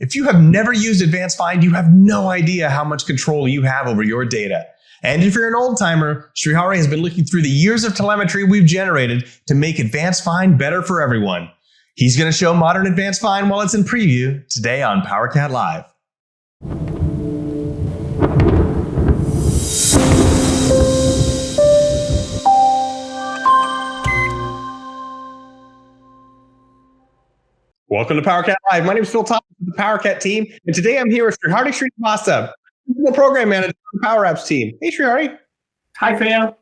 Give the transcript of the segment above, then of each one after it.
If you have never used AdvancedFind, you have no idea how much control you have over your data. And if you're an old timer, Srihari has been looking through the years of telemetry we've generated to make AdvancedFind better for everyone. He's going to show Modern AdvancedFind while it's in preview today on PowerCat Live. Welcome to PowerCat Live. My name is Phil Thomas of the PowerCat team, and today I'm here with Srihari Srinivasa, the program manager of the Power Apps team. Hey, Srihari. Hi, Phil.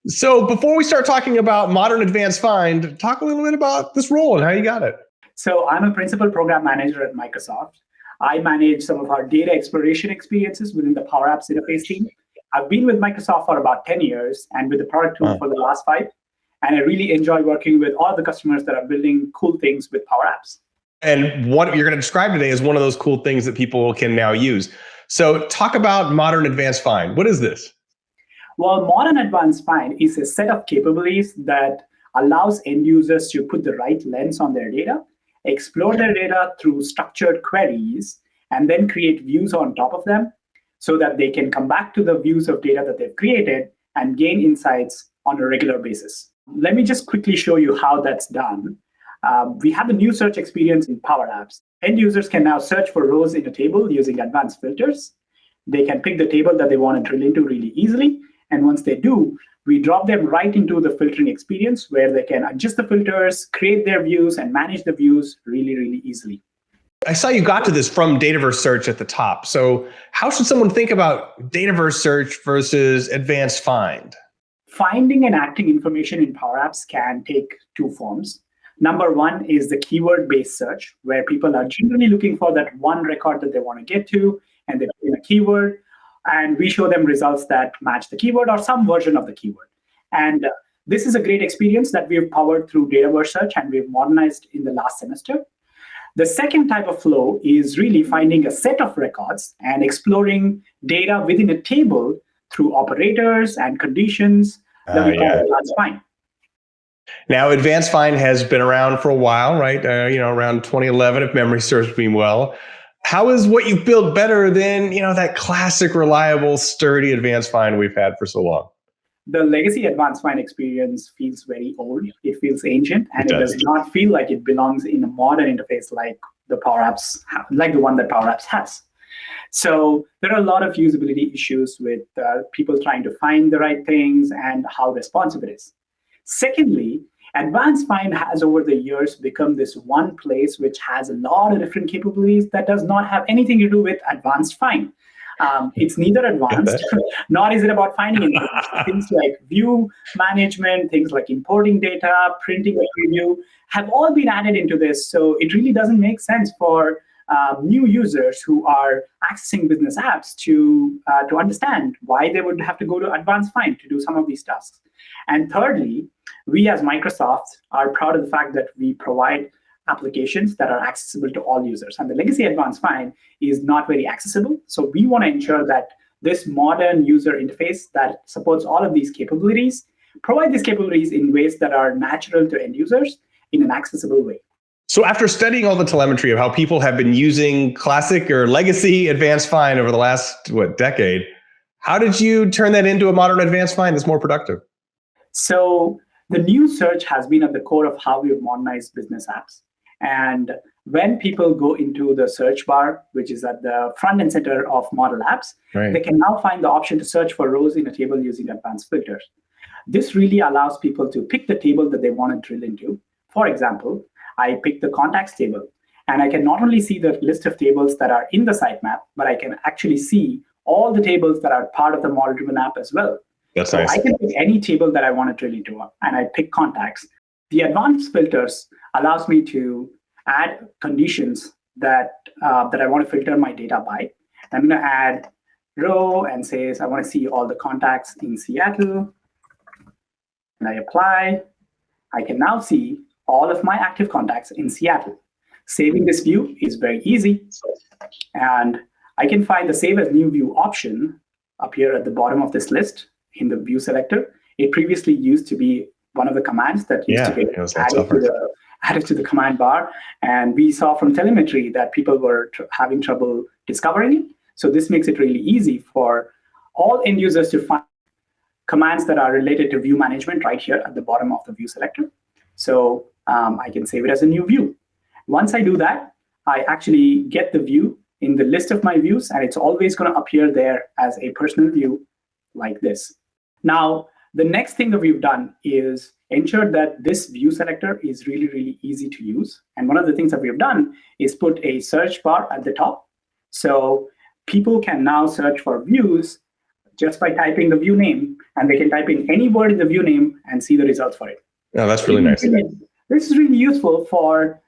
So before we start talking about Modern AdvancedFind, talk a little bit about this role and how you got it. So I'm a principal program manager at Microsoft. I manage some of our data exploration experiences within the Power Apps interface team. I've been with Microsoft for about 10 years and with the product tool for the last 5. And I really enjoy working with all the customers that are building cool things with Power Apps. And what you're going to describe today is one of those cool things that people can now use. So talk about Modern AdvancedFind. What is this? Well, Modern AdvancedFind is a set of capabilities that allows end users to put the right lens on their data, explore their data through structured queries, and then create views on top of them so that they can come back to the views of data that they've created and gain insights on a regular basis. Let me just quickly show you how that's done. We have a new search experience in Power Apps. End users can now search for rows in a table using advanced filters. They can pick the table that they want to drill into really easily. And once they do, we drop them right into the filtering experience where they can adjust the filters, create their views, and manage the views really, really easily. I saw you got to this from Dataverse search at the top. So how should someone think about Dataverse search versus AdvancedFind? Finding and acting information in Power Apps can take 2 forms. Number 1 is the keyword-based search, where people are generally looking for that one record that they want to get to, and they put in a keyword, and we show them results that match the keyword or some version of the keyword. And this is a great experience that we've powered through Dataverse search, and we've modernized in the last semester. The second type of flow is really finding a set of records and exploring data within a table through operators and conditions that we call AdvancedFind. Now, AdvancedFind has been around for a while, right? Around 2011, if memory serves me well. How is what you've built better than that classic, reliable, sturdy AdvancedFind we've had for so long? The legacy AdvancedFind experience feels very old. It feels ancient, and it does not feel like it belongs in a modern interface like the Power Apps, like the one that Power Apps has. So there are a lot of usability issues with people trying to find the right things and how responsive it is. Secondly, AdvancedFind has over the years become this one place which has a lot of different capabilities that does not have anything to do with AdvancedFind. It's neither advanced, nor is it about finding anything. Things like view management, things like importing data, printing a preview have all been added into this. So it really doesn't make sense for new users who are accessing business apps to understand why they would have to go to AdvancedFind to do some of these tasks. And thirdly, we as Microsoft are proud of the fact that we provide applications that are accessible to all users. And the legacy AdvancedFind is not very accessible. So we want to ensure that this modern user interface that supports all of these capabilities, provide these capabilities in ways that are natural to end users in an accessible way. So after studying all the telemetry of how people have been using classic or legacy AdvancedFind over the last, decade, how did you turn that into a modern AdvancedFind that's more productive? So the new search has been at the core of how we've modernized business apps. And when people go into the search bar, which is at the front and center of model apps, they can now find the option to search for rows in a table using advanced filters. This really allows people to pick the table that they want to drill into. For example, I pick the contacts table, and I can not only see the list of tables that are in the sitemap, but I can actually see all the tables that are part of the model-driven app as well. That's nice. I can pick any table that I want to drill into, and I pick contacts. The advanced filters allows me to add conditions that I want to filter my data by. I'm going to add row and says I want to see all the contacts in Seattle. And I apply. I can now see all of my active contacts in Seattle. Saving this view is very easy. And I can find the Save as New View option up here at the bottom of this list in the view selector. It previously used to be one of the commands that used to get added to the added to the command bar. And we saw from telemetry that people were having trouble discovering it. So this makes it really easy for all end users to find commands that are related to view management right here at the bottom of the view selector. So I can save it as a new view. Once I do that, I actually get the view in the list of my views, and it's always going to appear there as a personal view like this. Now, the next thing that we've done is ensure that this view selector is really, really easy to use. And one of the things that we've done is put a search bar at the top. So people can now search for views just by typing the view name, and they can type in any word in the view name and see the results for it. Oh, that's really nice. This is really useful for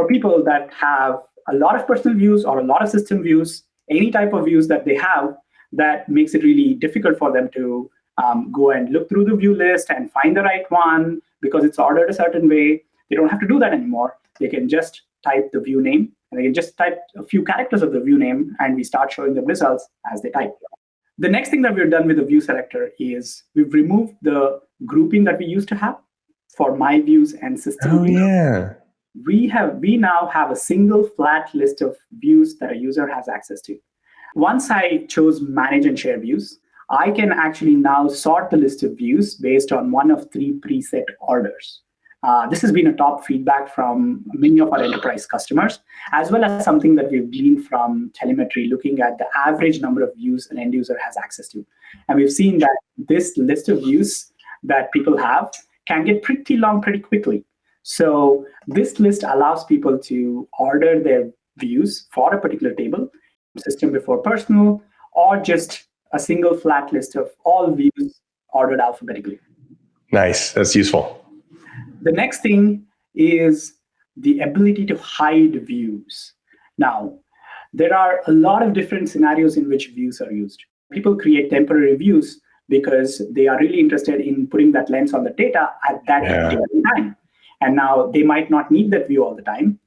people that have a lot of personal views or a lot of system views, any type of views that they have that makes it really difficult for them to go and look through the view list and find the right one because it's ordered a certain way. They don't have to do that anymore. They can just type the view name, and they can just type a few characters of the view name, and we start showing them results as they type. The next thing that we've done with the view selector is we've removed the grouping that we used to have for my views and system. Oh, yeah. We now have a single flat list of views that a user has access to. Once I chose manage and share views, I can actually now sort the list of views based on one of 3 preset orders. This has been a top feedback from many of our enterprise customers, as well as something that we've gleaned from telemetry, looking at the average number of views an end user has access to. And we've seen that this list of views that people have can get pretty long pretty quickly. So this list allows people to order their views for a particular table, system before personal, or just a single flat list of all views ordered alphabetically. Nice. That's useful. The next thing is the ability to hide views. Now, there are a lot of different scenarios in which views are used. People create temporary views because they are really interested in putting that lens on the data at that particular time. And now they might not need that view all the time.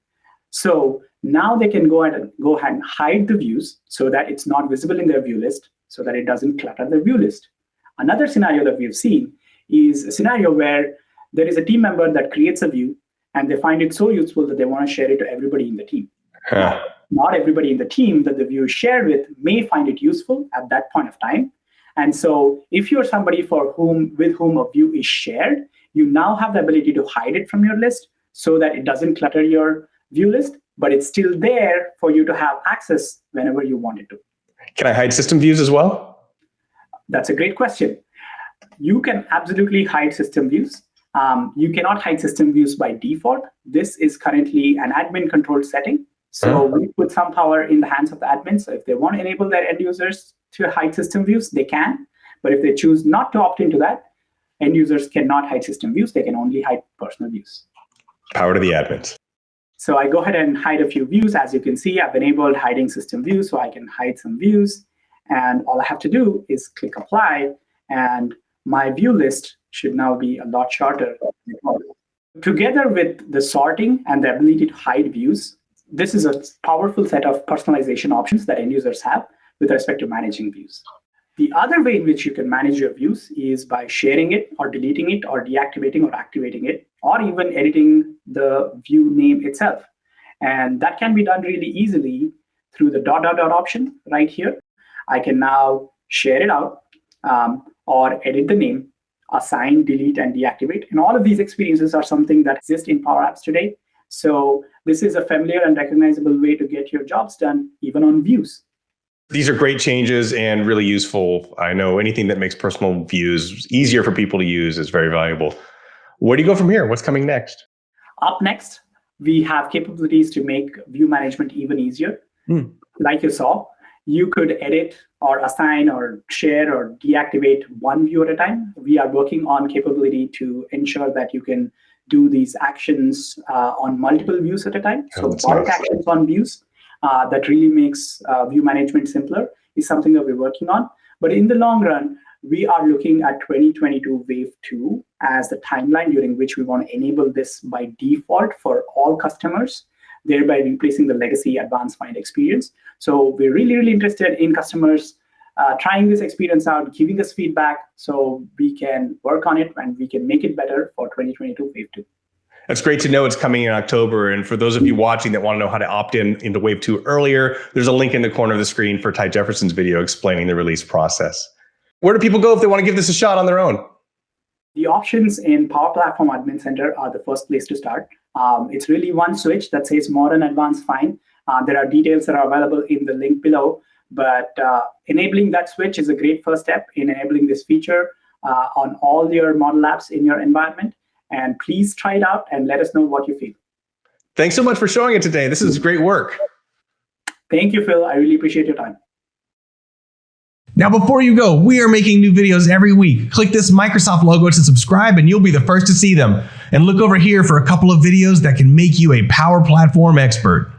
So now they can go ahead and hide the views so that it's not visible in their view list, so that it doesn't clutter their view list. Another scenario that we've seen is a scenario where there is a team member that creates a view and they find it so useful that they want to share it to everybody in the team. Not everybody in the team that the view is shared with may find it useful at that point of time. And so if you're somebody with whom a view is shared, you now have the ability to hide it from your list so that it doesn't clutter your view list, but it's still there for you to have access whenever you want it to. Can I hide system views as well? That's a great question. You can absolutely hide system views. You cannot hide system views by default. This is currently an admin controlled setting. So we put some power in the hands of the admin. So if they want to enable their end users to hide system views, they can. But if they choose not to opt into that, end users cannot hide system views. They can only hide personal views. Power to the admins. So I go ahead and hide a few views. As you can see, I've enabled hiding system views, so I can hide some views. And all I have to do is click apply, and my view list should now be a lot shorter. Together with the sorting and the ability to hide views, this is a powerful set of personalization options that end users have with respect to managing views. The other way in which you can manage your views is by sharing it or deleting it or deactivating or activating it, or even editing the view name itself. And that can be done really easily through the ... option right here. I can now share it out or edit the name, assign, delete, and deactivate. And all of these experiences are something that exist in Power Apps today. So this is a familiar and recognizable way to get your jobs done, even on views. These are great changes and really useful. I know anything that makes personal views easier for people to use is very valuable. Where do you go from here? What's coming next? Up next, we have capabilities to make view management even easier. Like you saw, you could edit or assign or share or deactivate one view at a time. We are working on capability to ensure that you can do these actions on multiple views at a time. So bulk actions on views that really makes view management simpler is something that we're working on. But in the long run, we are looking at 2022 Wave 2 as the timeline during which we want to enable this by default for all customers, thereby replacing the legacy AdvancedFind experience. So we're really, really interested in customers trying this experience out, giving us feedback so we can work on it and we can make it better for 2022 Wave 2. That's great to know it's coming in October. And for those of you watching that want to know how to opt in into Wave 2 earlier, there's a link in the corner of the screen for Ty Jefferson's video explaining the release process. Where do people go if they want to give this a shot on their own? The options in Power Platform Admin Center are the first place to start. It's really one switch that says Modern Advanced Find. There are details that are available in the link below, but enabling that switch is a great first step in enabling this feature on all your model apps in your environment. And please try it out and let us know what you feel. Thanks so much for showing it today. This is great work. Thank you, Phil. I really appreciate your time. Now, before you go, we are making new videos every week. Click this Microsoft logo to subscribe and you'll be the first to see them. And look over here for a couple of videos that can make you a Power Platform expert.